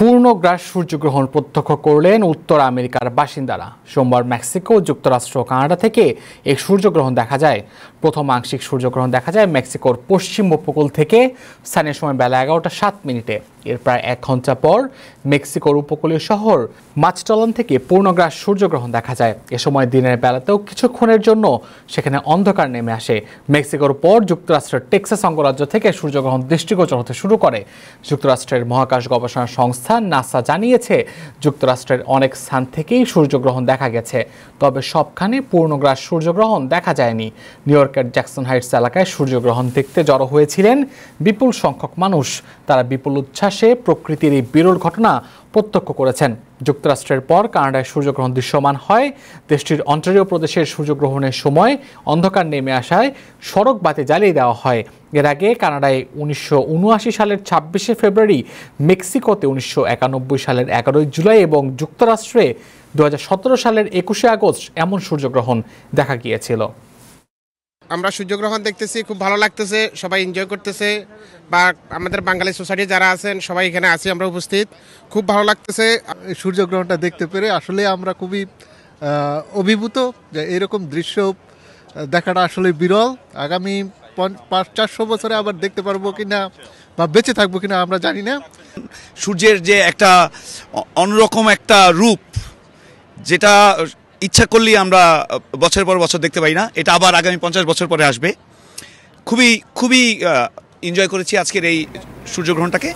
পূর্ণগ্রাস সূর্যগ্রহণ প্রত্যক্ষ করলেন উত্তর আমেরিকার বাসিন্দারা। সোমবার মেক্সিকো, যুক্তরাষ্ট্র, কানাডা থেকে এই সূর্যগ্রহণ দেখা যায়। প্রথম আংশিক সূর্যগ্রহণ দেখা যায় মেক্সিকোর পশ্চিম উপকূল থেকে স্থানীয় সময় বেলা 11:07। এর প্রায় 1 ঘন্টা পর মেক্সিকোর উপকূলীয় শহর মাচটলান থেকে পূর্ণগ্রাস সূর্যগ্রহণ দেখা যায়। এ সময় দিনের বেলাতেও কিছুক্ষণের জন্য সেখানে অন্ধকার নেমে আসে। মেক্সিকোর পর যুক্তরাষ্ট্রের টেক্সাস অঙ্গরাজ্য থেকে সূর্যগ্রহণ দৃষ্টিগোচর হতে শুরু করে। যুক্তরাষ্ট্রের মহাকাশ গবেষণা সংস্থা নাসা জানিয়েছে, যুক্তরাষ্ট্রের অনেক স্থান থেকেই সূর্যগ্রহণ দেখা গেছে, তবে সবখানে পূর্ণগ্রাস সূর্যগ্রহণ দেখা যায়নি। নিউ ইয়র্কের জ্যাকসন হাইটস এলাকায় সূর্যগ্রহণ দেখতে জড়ো হয়েছিলেন বিপুল সংখ্যক মানুষ। তারা বিপুল উচ্ছ্বাসে প্রকৃতির এই বিরল ঘটনা প্রত্যক্ষ করেছেন। যুক্তরাষ্ট্রের পর কানাডায় সূর্যগ্রহণ দৃশ্যমান হয়। দেশটির অন্টারিও প্রদেশের সূর্যগ্রহণের সময় অন্ধকার নেমে আসায় সড়ক বাতি জ্বালিয়ে দেওয়া হয়। এর আগে কানাডায় 1979 সালের 26শে ফেব্রুয়ারি, মেক্সিকোতে 1991 সালের 11ই জুলাই এবং যুক্তরাষ্ট্রে 2017 সালের 21শে আগস্ট এমন সূর্যগ্রহণ দেখা গিয়েছিল। আমরা সূর্যগ্রহণ দেখতেছি, খুব ভালো লাগতেছে, সবাই এনজয় করতেছে, বা আমাদের বাঙালি সোসাইটি যারা আছেন সবাই এখানে আছি, আমরা উপস্থিত, খুব ভালো লাগতেছে। সূর্যগ্রহণটা দেখতে পেরে আসলে আমরা খুবই অভিভূত যে এরকম দৃশ্য দেখাটা আসলে বিরল। আগামী 500-400 বছরে আবার দেখতে পারবো কিনা বা বেঁচে থাকবো কিনা আমরা জানি না। সূর্যের যে একটা অন্যরকম একটা রূপ, যেটা ইচ্ছা করলেই আমরা বছর পর বছর দেখতে পাই না, এটা আবার আগামী 50 বছর পরে আসবে। খুবই এনজয় করেছি আজকের এই সূর্যগ্রহণটাকে।